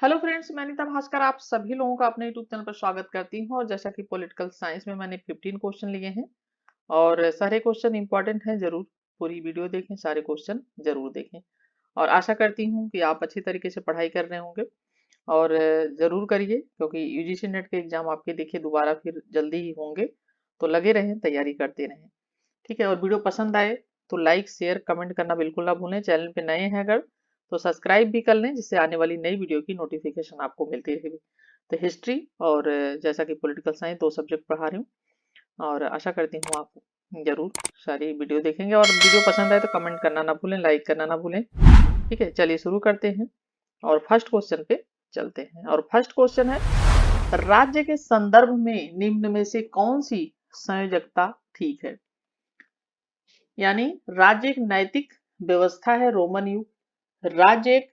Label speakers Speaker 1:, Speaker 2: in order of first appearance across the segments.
Speaker 1: Hello friends, मैं अनीता भास्कर आप सभी लोगों का अपने यूट्यूब चैनल पर स्वागत करती हूँ। और जैसा कि पॉलिटिकल साइंस में मैंने 15 क्वेश्चन लिए हैं और सारे क्वेश्चन इंपॉर्टेंट हैं। जरूर पूरी वीडियो देखें, सारे क्वेश्चन जरूर देखें और आशा करती हूँ कि आप अच्छी तरीके से पढ़ाई कर रहे होंगे और जरूर करिए, क्योंकि यूजीसी नेट के एग्जाम आपके देखिए दोबारा फिर जल्दी ही होंगे। तो लगे रहें, तैयारी करते रहें। ठीक है, और वीडियो पसंद आए तो लाइक शेयर कमेंट करना बिल्कुल ना भूलें। चैनल पे नए हैं अगर तो सब्सक्राइब भी कर लें, जिससे आने वाली नई वीडियो की नोटिफिकेशन आपको मिलती रहेगी। तो हिस्ट्री और जैसा कि पॉलिटिकल साइंस दो सब्जेक्ट पढ़ा रही हूँ और आशा करती हूँ आप जरूर सारी वीडियो देखेंगे। और वीडियो पसंद आए तो कमेंट करना ना भूलें, लाइक करना ना भूलें। ठीक है, चलिए शुरू करते हैं और फर्स्ट क्वेश्चन पे चलते हैं। और फर्स्ट क्वेश्चन है, राज्य के संदर्भ में निम्न में से कौन सी संयोजकता ठीक है। यानी राज्य एक नैतिक व्यवस्था है रोमन युग, राज्य एक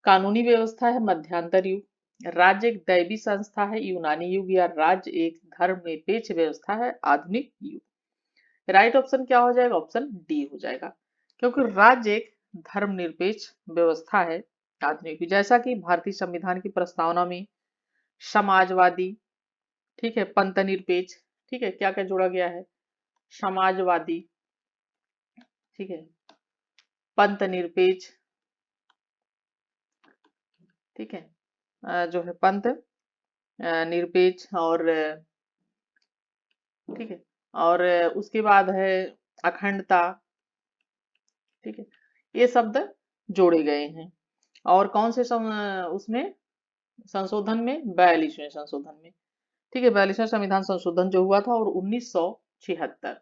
Speaker 1: कानूनी व्यवस्था है मध्यांतर युग, राज्य एक दैवी संस्था है यूनानी युग, या राज्य एक धर्मनिरपेक्ष व्यवस्था है आधुनिक युग। राइट ऑप्शन क्या हो जाएगा? ऑप्शन डी हो जाएगा, क्योंकि राज्य एक धर्मनिरपेक्ष व्यवस्था है आधुनिक युग। जैसा कि भारतीय संविधान की प्रस्तावना में समाजवादी, ठीक है, पंथ निरपेक्ष, ठीक है, क्या क्या जोड़ा गया है? समाजवादी, ठीक है, पंथ निरपेक्ष, ठीक है, जो है पंथ निरपेक्ष और ठीक है, और उसके बाद है अखंडता, ठीक है, ये शब्द जोड़े गए हैं। और कौन से उसमें संशोधन में? 42वें संशोधन में। ठीक है, 42वें संविधान संशोधन जो हुआ था और 1976,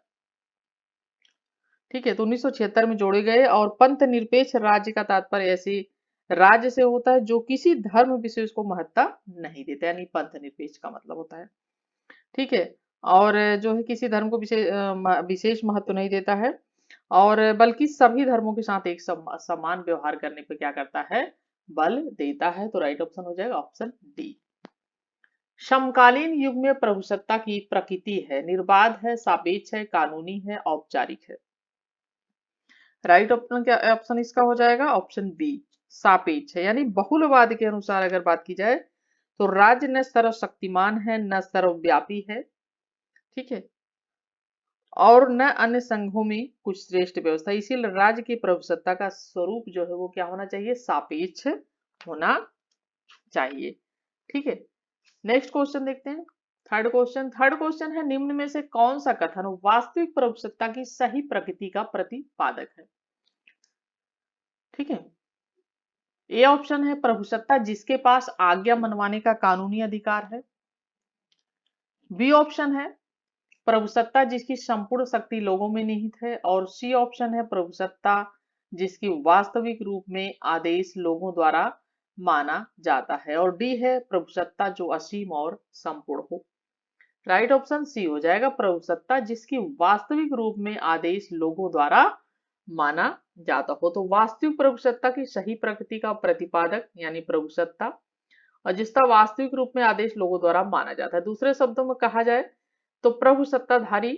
Speaker 1: ठीक है, तो 1976 में जोड़े गए। और पंथ निरपेक्ष राज्य का तात्पर्य ऐसे राज्य से होता है जो किसी धर्म विशेष को महत्ता नहीं देता, यानी पंथ निरपेक्ष का मतलब होता है। ठीक है, और जो है किसी धर्म को विशेष महत्व नहीं देता है, और बल्कि सभी धर्मों के साथ एक समान व्यवहार करने पर क्या करता है? बल देता है। तो राइट ऑप्शन हो जाएगा ऑप्शन डी। समकालीन युग में प्रभुसत्ता की प्रकृति है, निर्बाध है, सापेक्ष है, कानूनी है, औपचारिक है। राइट ऑप्शन क्या ऑप्शन इसका हो जाएगा? ऑप्शन बी, सापेक्ष है। यानी बहुलवाद के अनुसार अगर बात की जाए तो राज्य न सर्वशक्तिमान है न सर्वव्यापी है, ठीक है, और न अन्य संघों में कुछ श्रेष्ठ व्यवस्था। इसीलिए राज्य की प्रभुसत्ता का स्वरूप जो है वो क्या होना चाहिए? सापेक्ष होना चाहिए। ठीक है, नेक्स्ट क्वेश्चन देखते हैं। थर्ड क्वेश्चन है, निम्न में से कौन सा कथन वास्तविक प्रभुसत्ता की सही प्रकृति का प्रतिपादक है? ठीक है, ए ऑप्शन है प्रभुसत्ता जिसके पास आज्ञा मनवाने का कानूनी अधिकार है। बी ऑप्शन है प्रभुसत्ता जिसकी संपूर्ण शक्ति लोगों में निहित है। और सी ऑप्शन है प्रभुसत्ता जिसकी वास्तविक रूप में आदेश लोगों द्वारा माना जाता है। और डी है प्रभुसत्ता जो असीम और संपूर्ण हो। राइट ऑप्शन सी हो जाएगा, प्रभुसत्ता जिसकी वास्तविक रूप में आदेश लोगों द्वारा माना जाता हो। तो वास्तविक प्रभुसत्ता की सही प्रकृति का प्रतिपादक यानी प्रभुसत्ता, और जिसका वास्तविक रूप में आदेश लोगों द्वारा माना जाता है। दूसरे शब्दों में कहा जाए तो प्रभु सत्ताधारी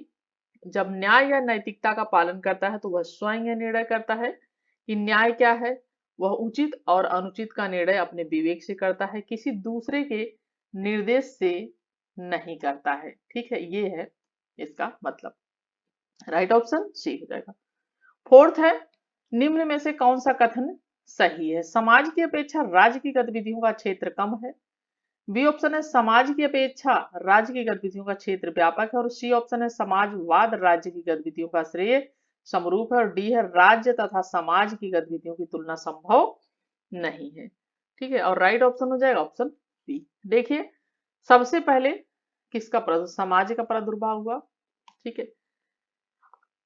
Speaker 1: जब न्याय या नैतिकता का पालन करता है तो वह स्वयं यह निर्णय करता है कि न्याय क्या है। वह उचित और अनुचित का निर्णय अपने विवेक से करता है, किसी दूसरे के निर्देश से नहीं करता है। ठीक है, ये है इसका मतलब। राइट ऑप्शन सी हो जाएगा। फोर्थ है, निम्न में से कौन सा कथन सही है? समाज की अपेक्षा राज्य की गतिविधियों का क्षेत्र कम है। बी ऑप्शन है समाज की अपेक्षा राज्य की गतिविधियों का क्षेत्र व्यापक है। और सी ऑप्शन है समाजवाद राज्य की गतिविधियों का श्रेय समरूप है। और डी है राज्य तथा समाज की गतिविधियों की तुलना संभव नहीं है। ठीक है, और राइट ऑप्शन हो जाएगा ऑप्शन बी। देखिए, सबसे पहले किसका समाज का प्रादुर्भाव हुआ, ठीक है,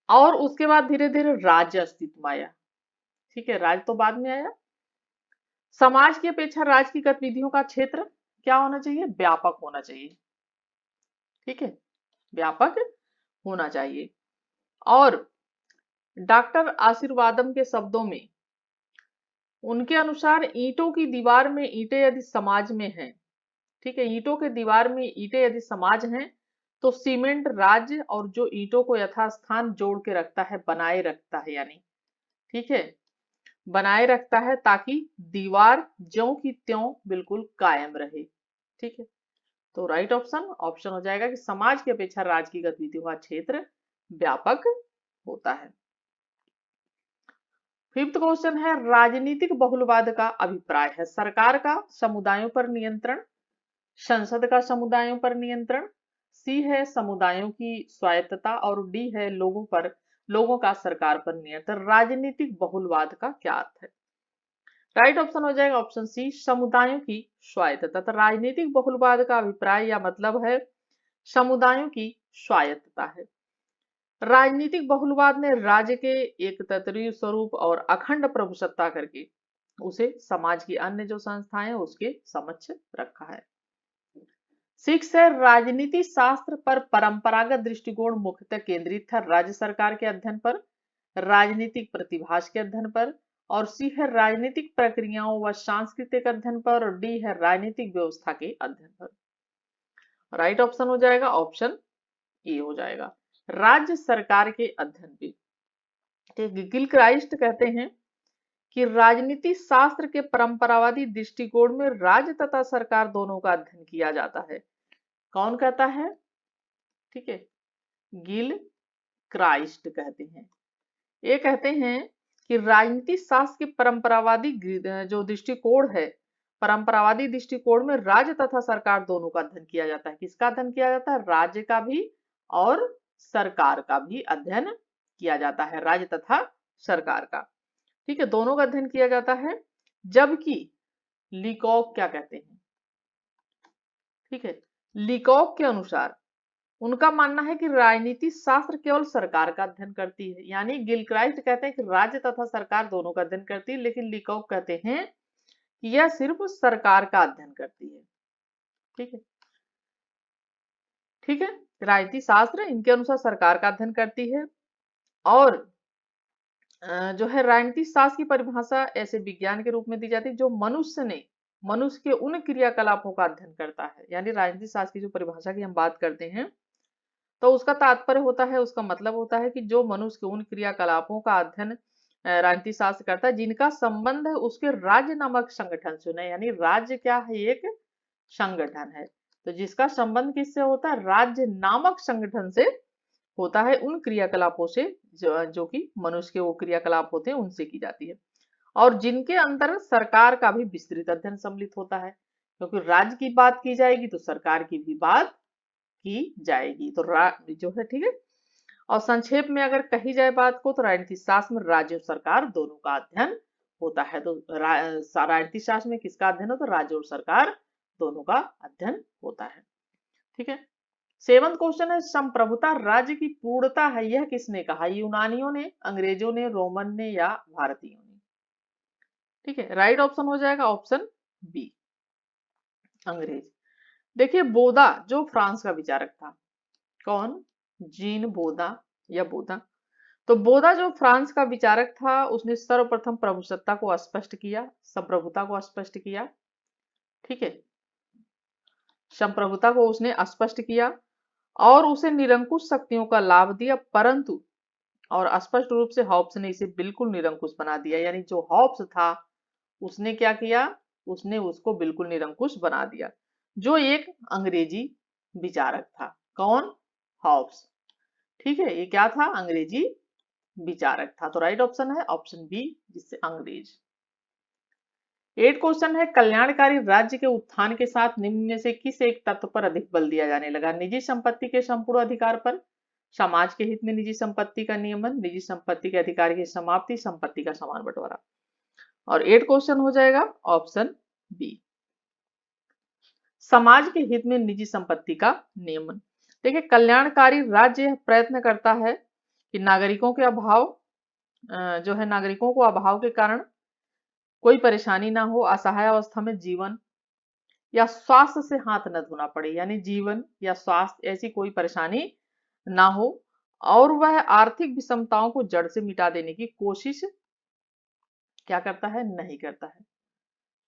Speaker 1: और उसके बाद धीरे धीरे राज्य अस्तित्व में आया। ठीक है, राज्य तो बाद में आया। समाज की अपेक्षा राज्य की गतिविधियों का क्षेत्र क्या होना चाहिए? व्यापक होना चाहिए। ठीक है, व्यापक होना चाहिए। और डॉक्टर आशीर्वादम के शब्दों में उनके अनुसार ईंटों की दीवार में ईंटें यदि समाज में हैं, ठीक है, ईंटों के दीवार में ईंटें यदि समाज हैं तो सीमेंट राज्य और जो ईंटों को यथास्थान जोड़ के रखता है, बनाए रखता है, यानी ठीक है, बनाए रखता है ताकि दीवार ज्यों की त्यों बिल्कुल कायम रहे। ठीक है, तो राइट ऑप्शन ऑप्शन हो जाएगा कि समाज की अपेक्षा राज्य की गतिविधियों का क्षेत्र व्यापक होता है। फिफ्थ क्वेश्चन है, राजनीतिक बहुलवाद का अभिप्राय है सरकार का समुदायों पर नियंत्रण, संसद का समुदायों पर नियंत्रण, सी है समुदायों की स्वायत्तता और डी है लोगों का सरकार पर नियंत्रण। राजनीतिक बहुलवाद का क्या अर्थ है? राइट ऑप्शन हो जाएगा ऑप्शन सी समुदायों की स्वायत्तता। तो राजनीतिक बहुलवाद का अभिप्राय या मतलब है समुदायों की स्वायत्तता है। राजनीतिक बहुलवाद ने राज्य के एक तत्रीय स्वरूप और अखंड प्रभुसत्ता करके उसे समाज की अन्य जो संस्थाएं हैं उसके समक्ष रखा है। सिक्स है, राजनीति शास्त्र पर परंपरागत दृष्टिकोण मुख्यतः केंद्रित था राज्य सरकार के अध्ययन पर, राजनीतिक प्रतिभास के अध्ययन पर, और सी है राजनीतिक प्रक्रियाओं व सांस्कृतिक अध्ययन पर, और डी है राजनीतिक व्यवस्था के अध्ययन पर। राइट ऑप्शन हो जाएगा ऑप्शन ए हो जाएगा राज्य सरकार के अध्ययन पे। गिलक्राइस्ट कहते हैं कि राजनीति शास्त्र के परंपरावादी दृष्टिकोण में राज्य तथा सरकार दोनों का अध्ययन किया जाता है। कौन कहता है? ठीक है, गिल क्राइस्ट कहते हैं। ये कहते हैं कि राजनीति शास्त्र के परंपरावादी जो दृष्टिकोण है, परंपरावादी दृष्टिकोण में राज्य तथा सरकार दोनों का अध्ययन किया जाता है। किसका अध्ययन किया जाता है? राज्य का भी और सरकार का भी अध्ययन किया जाता है, राज्य तथा सरकार का। ठीक है, दोनों का अध्ययन किया जाता है। जबकि लीकॉक क्या कहते हैं? ठीक है, लीकॉक के अनुसार उनका मानना है कि राजनीति शास्त्र केवल सरकार का अध्ययन करती है। यानी गिलक्राइस्ट कहते हैं कि राज्य तथा सरकार दोनों का अध्ययन करती है, लेकिन लीकॉक कहते हैं कि यह सिर्फ सरकार का अध्ययन करती है। ठीक है, ठीक है, राजनीति शास्त्र इनके अनुसार सरकार का अध्ययन करती है। और जो है राजनीति शास्त्र की परिभाषा ऐसे विज्ञान के रूप में दी जाती है जो मनुष्य के उन क्रियाकलापों का अध्ययन करता है। यानी राजनीति शास्त्र की जो परिभाषा की हम बात करते हैं तो उसका तात्पर्य होता है, उसका मतलब होता है कि जो मनुष्य के उन क्रियाकलापों का अध्ययन राजनीति शास्त्र करता है जिनका संबंध है उसके राज्य नामक संगठन से। यानी राज्य क्या है? एक संगठन है, तो जिसका संबंध किससे होता है? राज्य नामक संगठन से होता है, उन क्रियाकलापों से जो कि मनुष्य के वो क्रियाकलाप होते हैं उनसे की जाती है, और जिनके अंतर्गत सरकार का भी विस्तृत अध्ययन सम्मिलित होता है। क्योंकि राज्य की बात की जाएगी तो सरकार की भी बात की जाएगी। तो जो है, ठीक है, और संक्षेप में अगर कही जाए बात को तो राजनीति शास्त्र में राज्य और सरकार दोनों का अध्ययन होता है। तो राजनीति शास्त्र में किसका अध्ययन हो? तो राज्य और सरकार दोनों का अध्ययन होता है। ठीक है, सेवंथ क्वेश्चन है, संप्रभुता राज्य की पूर्णता है यह किसने कहा? यूनानियों ने, अंग्रेजों ने, रोमन ने या भारतीयों ने? ठीक है, राइट ऑप्शन हो जाएगा ऑप्शन बी अंग्रेज। देखिए, बोधा जो फ्रांस का विचारक था, कौन? जीन बोधा या बोधा। तो बोधा जो फ्रांस का विचारक था उसने सर्वप्रथम प्रभुसत्ता को स्पष्ट किया, संप्रभुता को स्पष्ट किया। ठीक है, संप्रभुता को उसने स्पष्ट किया और उसे निरंकुश शक्तियों का लाभ दिया, परंतु और स्पष्ट रूप से हॉब्स ने इसे बिल्कुल निरंकुश बना दिया। यानी जो हॉब्स था उसने क्या किया? उसने उसको बिल्कुल निरंकुश बना दिया, जो एक अंग्रेजी विचारक था। कौन? हॉब्स। ठीक है, ये क्या था? अंग्रेजी विचारक था। तो राइट ऑप्शन है ऑप्शन बी, जिससे अंग्रेज। 8 क्वेश्चन है, कल्याणकारी राज्य के उत्थान के साथ निम्न में से किस एक तत्व पर अधिक बल दिया जाने लगा? निजी संपत्ति के संपूर्ण अधिकार पर, समाज के हित में निजी संपत्ति का नियमन, निजी संपत्ति के अधिकार की समाप्ति, संपत्ति का समान बंटवारा। और 8 क्वेश्चन हो जाएगा ऑप्शन बी, समाज के हित में निजी संपत्ति का नियमन। देखिए, कल्याणकारी राज्य प्रयत्न करता है कि नागरिकों के अभाव जो है नागरिकों को अभाव के कारण कोई परेशानी ना हो, असहाय अवस्था में जीवन या स्वास्थ्य से हाथ न धोना पड़े। यानी जीवन या स्वास्थ्य ऐसी कोई परेशानी ना हो, और वह आर्थिक विषमताओं को जड़ से मिटा देने की कोशिश क्या करता है? नहीं करता है।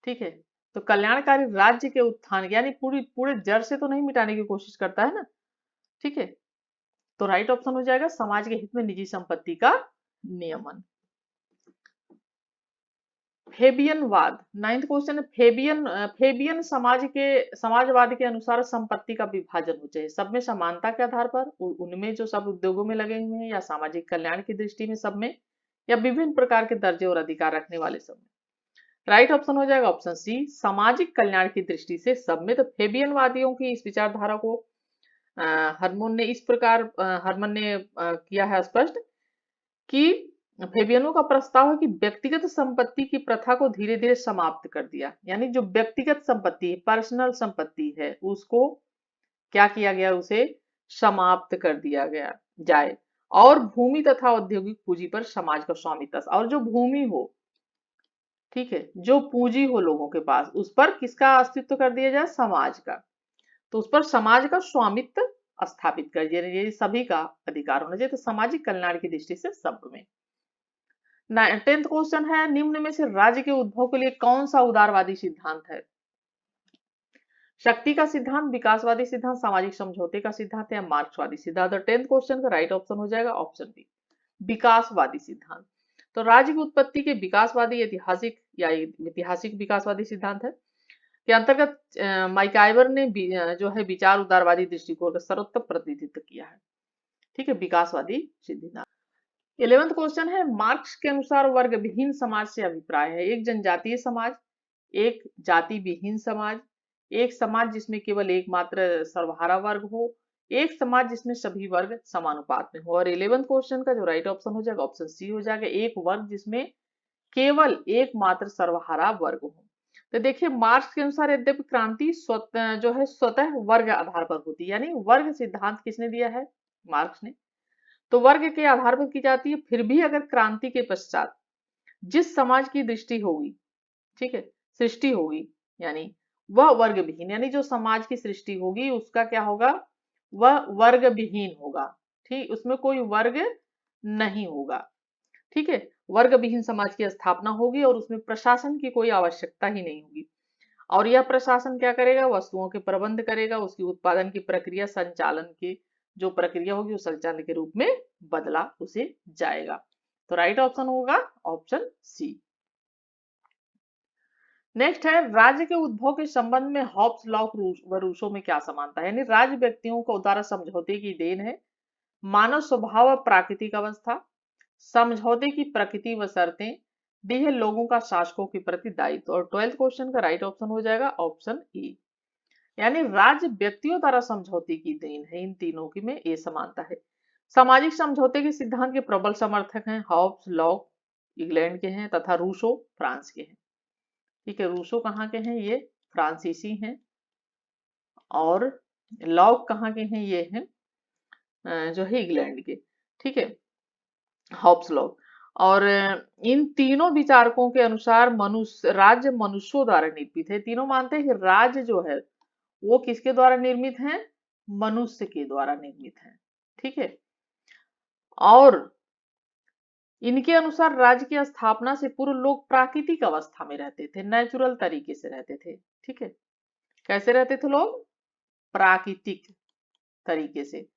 Speaker 1: ठीक है, तो कल्याणकारी राज्य के उत्थान यानी पूरे जड़ से तो नहीं मिटाने की कोशिश करता है ना। ठीक है, तो राइट ऑप्शन हो जाएगा समाज के हित में निजी संपत्ति का नियमन। फेबियनवाद, 9th क्वेश्चन है फेबियन समाजवाद के अनुसार संपत्ति का विभाजन हो चाहिए सब में समानता के आधार पर, उनमें जो सब उद्योगों में लगे हुए हैं, या सामाजिक कल्याण की दृष्टि में सब में, या विभिन्न प्रकार के दर्जे और अधिकार रखने वाले सब में। राइट ऑप्शन हो जाएगा ऑप्शन सी, सामाजिक कल्याण की दृष्टि से सब में। तो फेबियनवादियों की इस विचारधारा को हरमन ने किया है स्पष्ट कि फेबियनों का प्रस्ताव है कि व्यक्तिगत संपत्ति की प्रथा को धीरे धीरे समाप्त कर दिया, यानी जो व्यक्तिगत संपत्ति है, पर्सनल संपत्ति है, उसको क्या किया गया, उसे समाप्त कर दिया गया जाए, और भूमि तथा औद्योगिक पूंजी पर समाज का स्वामित्व, और जो भूमि हो, ठीक है, जो पूंजी हो लोगों के पास, उस पर किसका अस्तित्व कर दिया जाए, समाज का। तो उस पर समाज का स्वामित्व स्थापित कर दिया, ये सभी का अधिकार होना चाहिए। तो सामाजिक कल्याण की दृष्टि से सब में। 10th क्वेश्चन है, निम्न में से राज्य के उद्भव के लिए कौन सा उदारवादी सिद्धांत है? शक्ति का सिद्धांत, विकासवादी सिद्धांत, सामाजिक समझौते का सिद्धांत या मार्क्सवादी सिद्धांत। 10th क्वेश्चन का राइट ऑप्शन हो जाएगा ऑप्शन बी, विकासवादी सिद्धांत। तो राज्य की उत्पत्ति के विकासवादी ऐतिहासिक विकासवादी सिद्धांत है के अंतर्गत माइकाइवर ने जो है विचार उदारवादी दृष्टिकोण का सर्वोत्तम प्रतिनिधित्व किया है, ठीक है, विकासवादी सिद्धांत। 11th क्वेश्चन है, मार्क्स के अनुसार वर्ग विहीन समाज से अभिप्राय है? एक जनजातीय समाज, एक जाति विहीन समाज, एक समाज जिसमें केवल एकमात्र सर्वहारा वर्ग हो, एक समाज जिसमें सभी वर्ग समानुपात में हो। और 11th क्वेश्चन का जो राइट ऑप्शन हो जाएगा ऑप्शन सी हो जाएगा, एक वर्ग जिसमें केवल एकमात्र सर्वहारा वर्ग हो। तो देखिए, मार्क्स के अनुसार यद्यपि क्रांति स्वतः वर्ग आधार पर होती है, यानी वर्ग सिद्धांत किसने दिया है, मार्क्स ने, तो वर्ग के आधार पर की जाती है। फिर भी अगर क्रांति के पश्चात जिस समाज की दृष्टि होगी, ठीक है, सृष्टि होगी, यानी वह वर्ग विहीन, यानी जो समाज की सृष्टि होगी उसका क्या होगा, वह वर्ग विहीन होगा, ठीक, उसमें कोई वर्ग नहीं होगा, ठीक है, वर्ग विहीन समाज की स्थापना होगी और उसमें प्रशासन की कोई आवश्यकता ही नहीं होगी। और यह प्रशासन क्या करेगा, वस्तुओं के प्रबंध करेगा, उसकी उत्पादन की प्रक्रिया, संचालन की जो प्रक्रिया होगी उस संचालन के रूप में बदला उसे जाएगा। तो राइट ऑप्शन होगा ऑप्शन सी। नेक्स्ट है, राज्य के उद्भव के संबंध में हॉब्स लॉ व रूसो में क्या समानता है? यानी राज्य व्यक्तियों को उदार समझौते की देन है, मानव स्वभाव व प्राकृतिक अवस्था, समझौते की प्रकृति व शर्तें, दी है लोगों का शासकों के प्रति दायित्व। और 12th क्वेश्चन का राइट ऑप्शन हो जाएगा ऑप्शन ए, यानी राज्य व्यक्तियों द्वारा समझौते की देन है। इन तीनों की में ए समानता है। सामाजिक समझौते के सिद्धांत के प्रबल समर्थक हैं हॉब्स, लॉक इंग्लैंड के हैं तथा रूसो फ्रांस के हैं, ठीक है, रूसो कहाँ के हैं, ये फ्रांसीसी हैं, और लॉक कहाँ के हैं, ये हैं जो है इंग्लैंड के, ठीक है, हॉब्स लॉक। और इन तीनों विचारकों के अनुसार राज्य मनुष्यों द्वारा निर्मित है। तीनों मानते हैं कि राज्य जो है वो किसके द्वारा निर्मित है, मनुष्य के द्वारा निर्मित है, ठीक है। और इनके अनुसार राज्य की स्थापना से पूर्व लोग प्राकृतिक अवस्था में रहते थे, नेचुरल तरीके से रहते थे, ठीक है। कैसे रहते थे लोग, प्राकृतिक तरीके से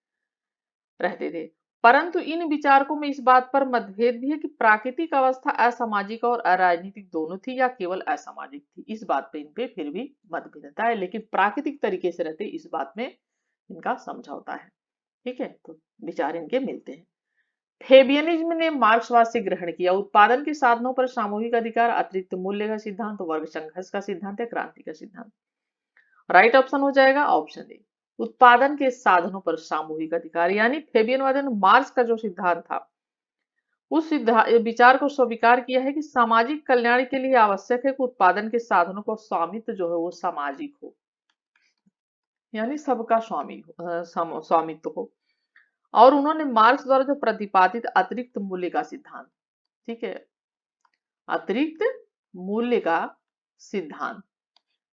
Speaker 1: रहते थे। परंतु इन विचारकों में इस बात पर मतभेद भी है कि प्राकृतिक अवस्था असामाजिक और अराजनीतिक दोनों थी या केवल असामाजिक थी। इस बात पे इन पे फिर भी मतभेदता है, लेकिन प्राकृतिक तरीके से रहते इस बात में इनका समझौता है, ठीक है। तो विचार इनके मिलते हैं। फेबियनिज्म ने मार्क्सवाद से ग्रहण किया उत्पादन के साधनों पर सामूहिक अधिकार, अतिरिक्त मूल्य का सिद्धांत, वर्ग संघर्ष का सिद्धांत या क्रांति का सिद्धांत। राइट ऑप्शन हो जाएगा ऑप्शन ए, उत्पादन के साधनों पर सामूहिक अधिकार। यानी फेबियनवाद ने मार्क्स का जो सिद्धांत था उस विचार को स्वीकार किया है कि सामाजिक कल्याण के लिए आवश्यक है कि उत्पादन के साधनों का स्वामित्व जो है वो सामाजिक हो, यानी सबका स्वामित्व हो। और उन्होंने मार्क्स द्वारा जो प्रतिपादित अतिरिक्त मूल्य का सिद्धांत, ठीक है, अतिरिक्त मूल्य का सिद्धांत,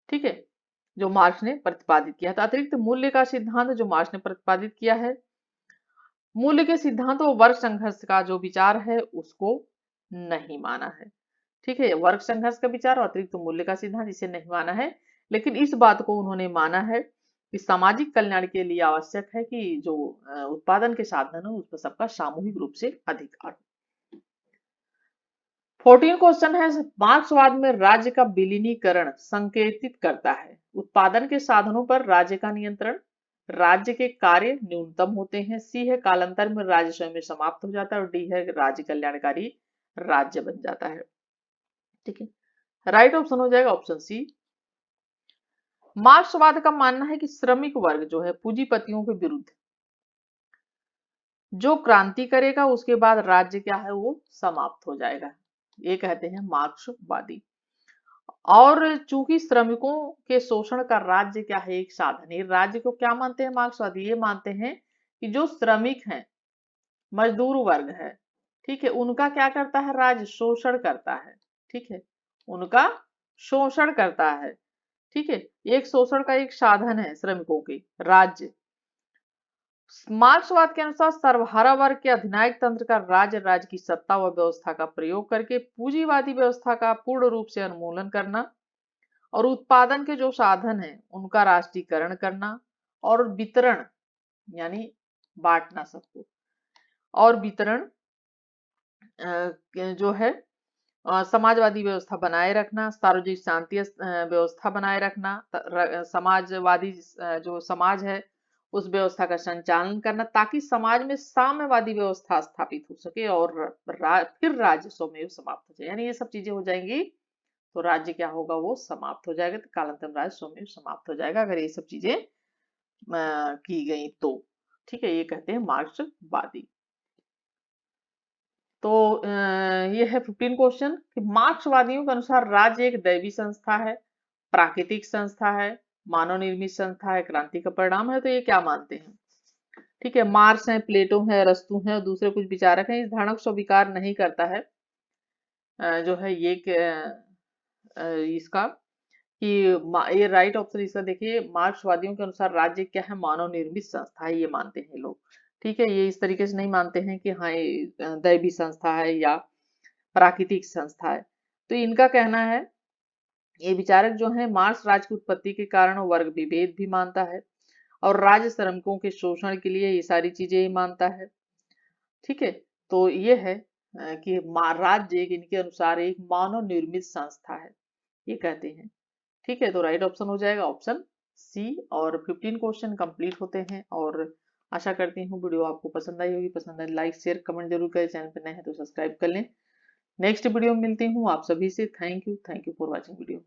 Speaker 1: ठीक है, जो मार्क्स ने प्रतिपादित किया था। अतिरिक्त मूल्य का सिद्धांत जो मार्क्स ने प्रतिपादित किया है, मूल्य के सिद्धांत और वर्ग संघर्ष का जो विचार है उसको नहीं माना है, ठीक है। वर्ग संघर्ष का विचार और अतिरिक्त मूल्य का सिद्धांत इसे नहीं माना है, लेकिन इस बात को उन्होंने माना है कि सामाजिक कल्याण के लिए आवश्यक है कि जो उत्पादन के साधन है उस पर सबका सामूहिक रूप से अधिकार। 14 क्वेश्चन है, मार्क्सवाद में राज्य का विलीनीकरण संकेतित करता है। उत्पादन के साधनों पर राज्य का नियंत्रण, राज्य के कार्य न्यूनतम होते हैं। सी है कालांतर में राज्य स्वयं में समाप्त हो जाता है, और डी है राज्य कल्याणकारी राज्य बन जाता है। ठीक है, राइट ऑप्शन हो जाएगा ऑप्शन सी। मार्क्सवाद का मानना है कि श्रमिक वर्ग जो है पूंजीपतियों के विरुद्ध जो क्रांति करेगा उसके बाद राज्य क्या है वो समाप्त हो जाएगा, ये कहते हैं मार्क्सवादी। और चूंकि श्रमिकों के शोषण का राज्य क्या है एक साधन, ये राज्य को क्या मानते हैं मार्क्सवादी, ये मानते हैं कि जो श्रमिक हैं, मजदूर वर्ग है, ठीक है, उनका क्या करता है राज्य, शोषण करता है। ठीक है, उनका शोषण करता है। ठीक है, एक शोषण का एक साधन है श्रमिकों के राज्य। मार्क्सवाद के अनुसार सर्वहारा वर्ग के अधिनायक तंत्र का राज्य की सत्ता व व्यवस्था का प्रयोग करके पूंजीवादी व्यवस्था का पूर्ण रूप से उन्मूलन करना और उत्पादन के जो साधन हैं उनका राष्ट्रीयकरण करना और वितरण यानी बांटना सबको, और वितरण जो है समाजवादी व्यवस्था बनाए रखना, सार्वजनिक शांति व्यवस्था बनाए रखना, समाजवादी जो समाज है उस व्यवस्था का संचालन करना ताकि समाज में साम्यवादी व्यवस्था स्थापित हो सके और फिर राज्य स्वमेव समाप्त हो जाए, यानी ये सब चीजें हो जाएंगी तो राज्य क्या होगा वो समाप्त हो जाएगा, तो कालांतर राज्य स्वमेव समाप्त हो जाएगा अगर ये सब चीजें की गई तो। ठीक है, ये कहते हैं मार्क्सवादी। तो ये है 15 क्वेश्चन कि मार्क्सवादियों के अनुसार राज्य एक दैवी संस्था है, प्राकृतिक संस्था है, मानव निर्मित संस्था है, क्रांति का परिणाम है, तो ये क्या मानते हैं। ठीक है, मार्क्स है, प्लेटो है, अरस्तू है और दूसरे कुछ विचारक हैं, इस धारणा को स्वीकार नहीं करता है जो है ये इसका कि ये राइट ऑप्शन इसका देखिए, मार्क्सवादियों के अनुसार राज्य क्या है, मानव निर्मित संस्था है, ये मानते हैं लोग। ठीक है, ये इस तरीके से नहीं मानते हैं कि हाँ ये दैवी संस्था है या प्राकृतिक संस्था है। तो इनका कहना है, ये विचारक जो है मार्क्स राज्य की उत्पत्ति के कारण वर्ग विभेद भी मानता है और राज्य श्रमिकों के शोषण के लिए ये सारी चीजें ही मानता है। ठीक है, तो ये है कि राज्य इनके अनुसार एक मानव निर्मित संस्था है, ये कहते हैं। ठीक है, तो राइट ऑप्शन हो जाएगा ऑप्शन सी। और 15 क्वेश्चन कंप्लीट होते हैं और आशा करती हूँ वीडियो आपको पसंद आई होगी। पसंद है लाइक शेयर कमेंट जरूर करें, चैनल पर नए हैं तो सब्सक्राइब कर लें। नेक्स्ट वीडियो में मिलती हूँ आप सभी से। Thank you for watching video.